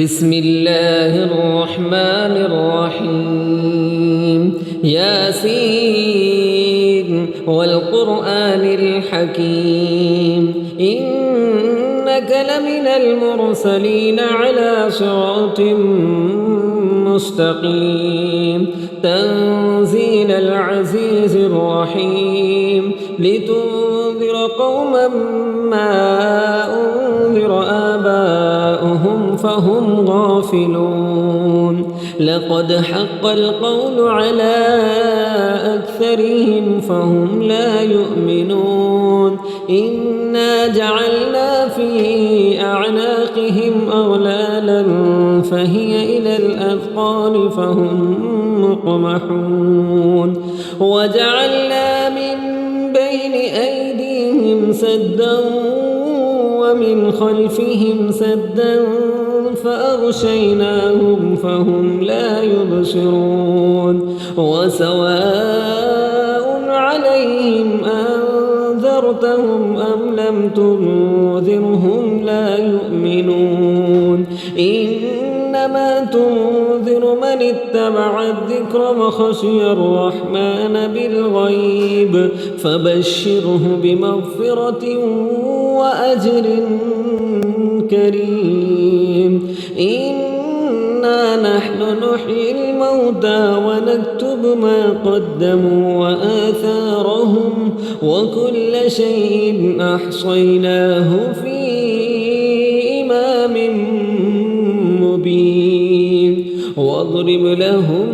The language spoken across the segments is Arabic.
بسم الله الرحمن الرحيم ياسين والقرآن الحكيم إنك لمن المرسلين على صراط مستقيم تنزيل العزيز الرحيم لتنذر قوما ما أنذر آباؤهم فهم غافلون لقد حق القول على أكثرهم فهم لا يؤمنون إنا جعلنا في أعناقهم أغلالا فهي إلى الأذقان فهم مقمحون وجعلنا من بين أيديهم سدا ومن خلفهم سدا فأغشيناهم فهم لا يبصرون وسواء عليهم أنذرتهم أم لم تنذرهم لا يؤمنون إنما تنذر من اتبع الذكر وخشي الرحمن بالغيب فبشره بمغفرة وأجر كريم إنا نحن نحيي الموتى ونكتب ما قدموا وآثارهم وكل شيء أحصيناه في إمام مبين واضرب لهم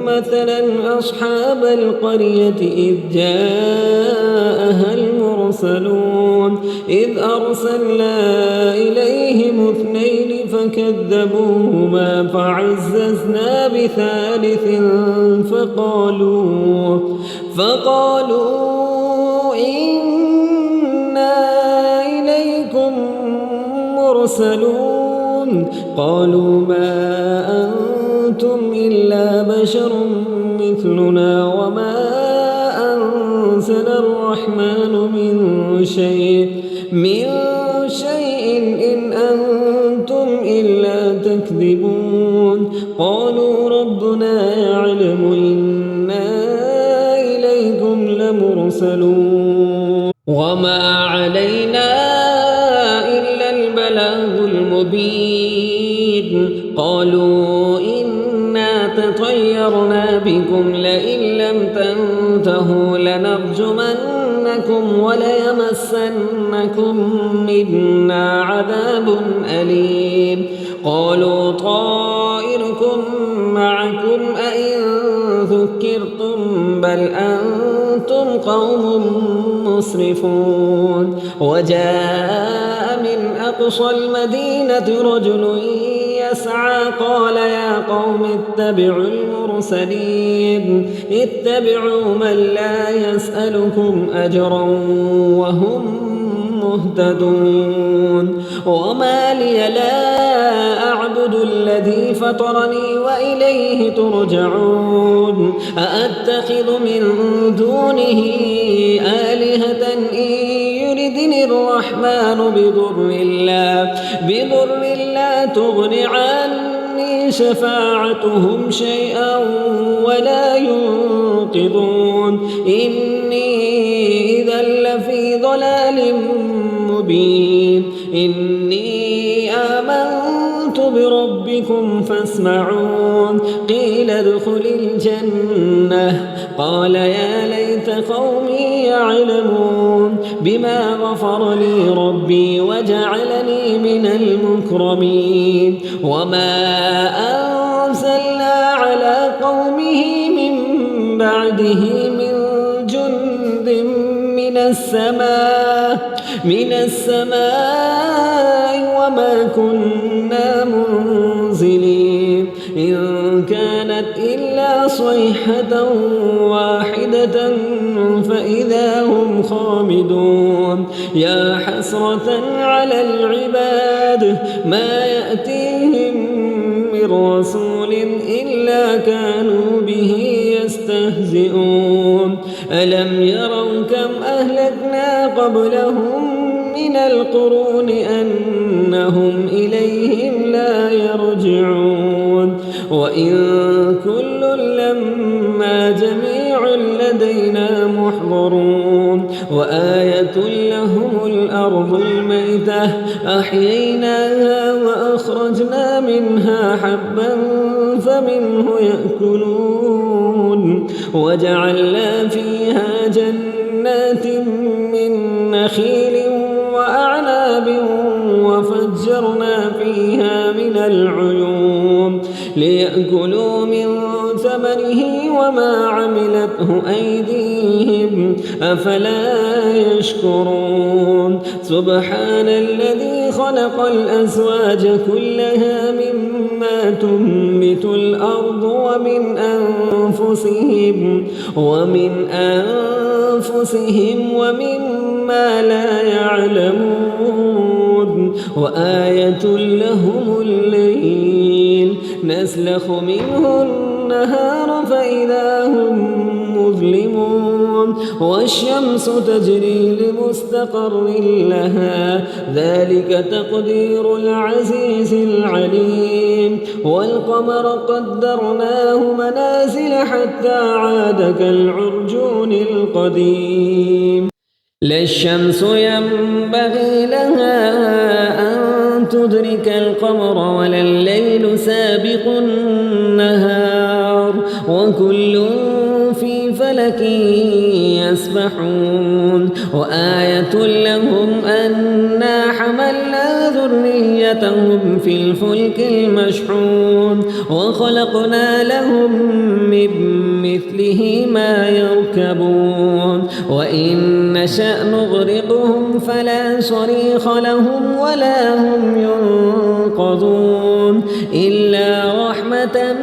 مثلا أصحاب القرية إذ جاءها المرسلون إذ أرسلنا إليهم اثنين فكذبوهما فعززنا بثالث فقالوا إنا إليكم مرسلون قالوا ما أنتم إلا بشر مثلنا وما أنزل الرحمن من شيء إن أنتم إلا تكذبون قالوا ربنا يعلم إنا إليكم لمرسلون وما علينا إلا البلاغ المبين قالوا إنا تطيرنا بكم لئن لم تنتهوا لنرجمنكم وليمسنكم منا عذاب أليم قالوا طائركم معكم أئن ذكرتم بل أنتم قوم مسرفون وجاء من أقصى المدينة رجل يسعى قال يا قوم اتبعوا المرسلين اتبعوا من لا يسألكم أجرا وهم مهتدون وما لي لا أعبد الذي فطرني وإليه ترجعون أأتخذ من دونه آلهة إن يردني الرحمن بضر لا تغن عني شفاعتهم شيئا ولا ينقذون إني إذا لفي ضلال مبين إني آمنت بربكم فاسمعون قيل ادخل الجنة قال يا ليت قومي يعلمون بما غفر لي ربي وجعلني من المكرمين وما أنزلنا على قومه من بعده من جند من السماء وما كنا منزلين إن كانت إلا صيحة واحدة فإذا هم خامدون يا حسرة على العباد ما يأتيهم من رسول إلا كانوا به يستهزئون ألم يروا كم أهلكنا قبلهم من من القرون أنهم إليهم لا يرجعون وإن كل لما جميع لدينا محضرون وآية لهم الأرض الميتة أحييناها وأخرجنا منها حبا فمنه يأكلون وجعلنا فيها جنات من نخيل وأعناب وفجرنا فيها من العيون ليأكلوا من ثمره وما عملته أيديهم أفلا يشكرون سبحان الذي خلق الأزواج كلها مما تنبت الأرض ومن أنفسهم ومما لا يعلمون وآية لهم الليل نسلخ منه النهار فإذا هم مظلمون والشمس تجري لمستقر لها ذلك تقدير العزيز العليم والقمر قدرناه منازل حتى عاد كالعرجون القديم لا الشمس ينبغي لها أن تدرك القمر ولا الليل سابق النهار وكل في فلك يسبحون وآية لهم أنا حملنا ذريتهم في الفلك المشحون وخلقنا لهم من مثله ما يركبون وإن نشأ نغرقهم فلا صريخ لهم ولا هم ينقذون إلا رحمة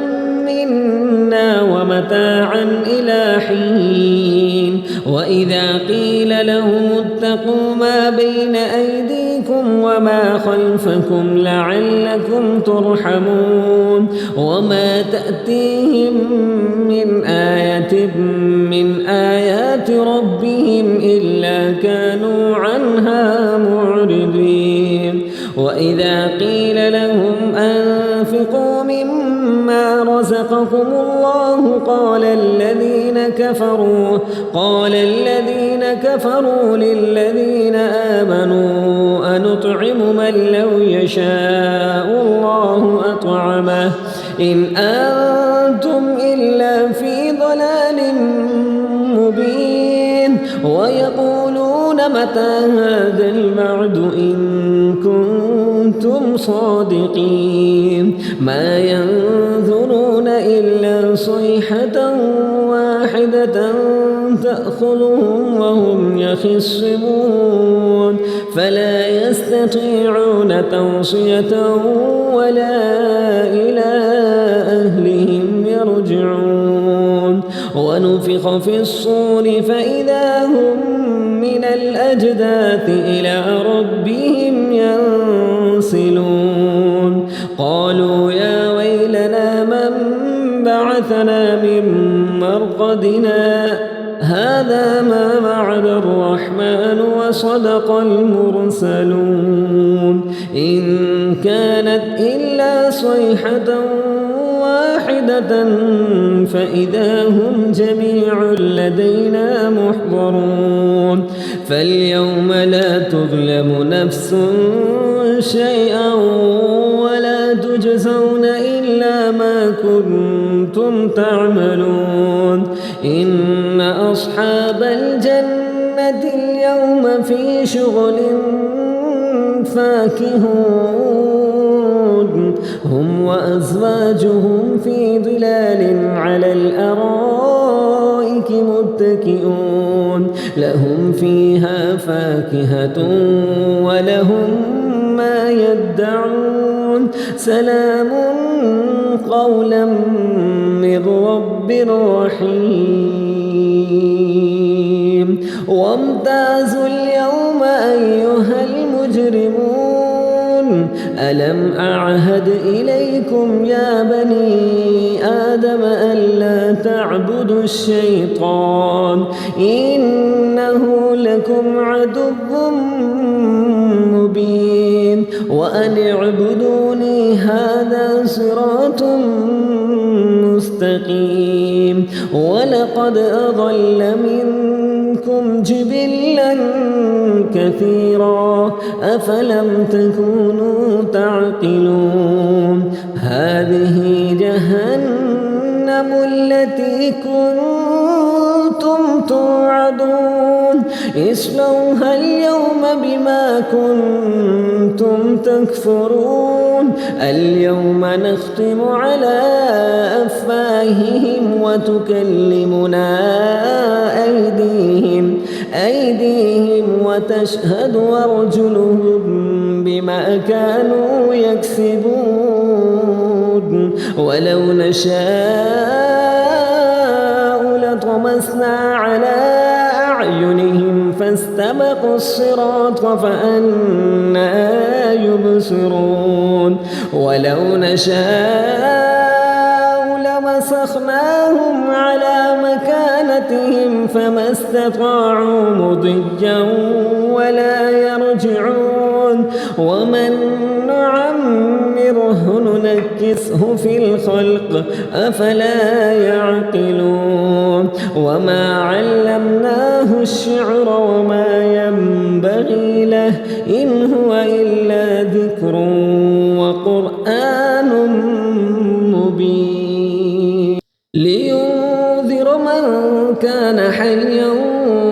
منا ومتاعا إلى حين وإذا قيل لهم اتقوا ما بين أيديكم وما خلفكم لعلكم ترحمون وما تأتيهم من آية من آيات ربهم إلا كانوا عنها معرضين وإذا قيل لهم أنفقوا مما رزقكم الله قال الذين كفروا للذين آمنوا أنطعم من لو يشاء الله أطعمه إن أنتم إلا في ضلال مبين ويقولون متى هذا الوعد إن كنتم صادقين ما ينظرون إلا صيحة واحدة تأخذهم وهم يخصمون فلا يستطيعون توصية ولا إلى أهلهم يرجعون ونفخ في الصور فإذا هم من الأجداث إلى ربهم ينسلون قالوا يا ويلنا من بعثنا من مرقدنا هذا ما وعد الرحمن وصدق المرسلون إن كانت إلا صيحة واحدة فإذا هم جميع لدينا محضرون فاليوم لا تظلم نفس شيئا ولا تجزون إلا ما كنتم تعملون إن أصحاب الجنة اليوم في شغل فاكهون هم وأزواجهم في ظلال على الأرائك متكئون لهم فيها فاكهة ولهم ما يدعون سلام قولا من رب رحيم وامتازوا اليوم أيها المجرمون ألم أعهد إليكم عليكم يا بني آدم ألا تعبدوا الشيطان إنه لكم عدو مبين وأن اعبدوني هذا صراط مستقيم ولقد أضل منكم جبلا كثيرا أفلم تكونوا تعقلون هذه جهنم التي كنتم توعدون اصلوها اليوم بما كنتم تكفرون اليوم نختم على أفواههم وتكلمنا أيديهم وتشهد أرجلهم بما كانوا يكسبون ولو نشاء لطمسنا على أعينهم فاستبقوا الصراط فأنى يبصرون ولو نشاء لمسخناهم على مكانتهم فما استطاعوا مضيا ولا يرجعون ومن نعمره ننكسه في الخلق أفلا يعقلون وما علمناه الشعر وما ينبغي له إن هو إلا ذكر وقرآن مبين لينذر من كان حيا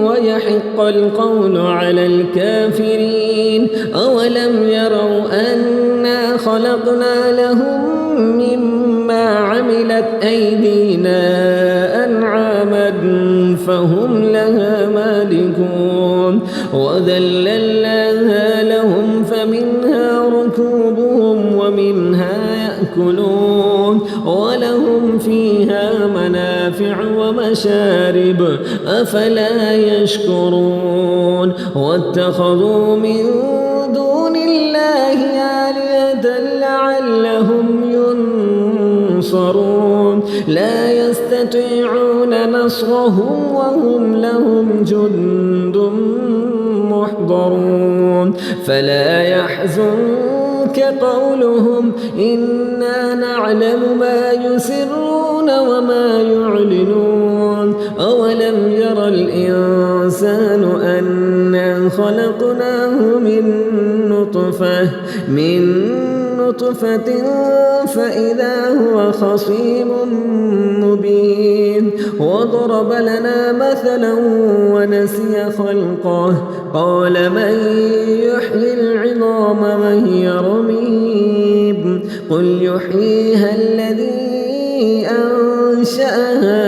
ويحق القول على الكافرين أولم يروا أنا خلقنا لهم مما عملت أيدينا أنعاما فهم لها مالكون وذللناها لهم فمنها ركوبهم ومنها يأكلون ولهم فيها منافع ومشارب أفلا يشكرون واتخذوا من دون الله آلهة لعلهم ينصرون لا يستطيعون نصرهم وهم لهم جند محضرون فلا يحزنك قولهم إنا نعلم ما يسرون وما يعلنون أولم ير الإنسان أنا خلقناه من نطفة فإذا هو خصيم مبين وضرب لنا مثلا ونسي خلقه قال من يحيي العظام وهي رميم قل يحييها الذي أنشأها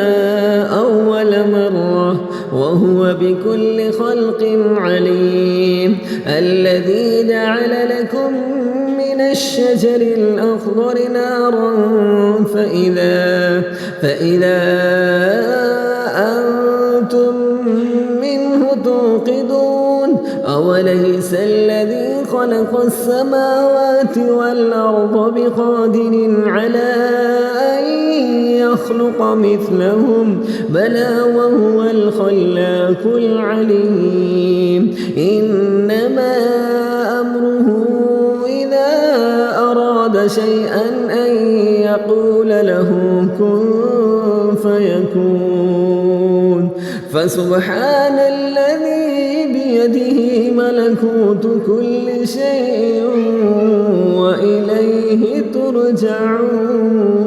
أول مرة وهو بكل خلق عليم الذي جعل لكم من الشجر الأخضر نارا فإذا أنتم منه توقدون أوليس الذي خلق السماوات والأرض بقادر على أن يخلق مثلهم بلى وهو الخلاق العليم إنما أمره إذا أراد شيئا أن يقول له كن فيكون فسبحان الذي بيده ملكوت كل شيء وإليه ترجعون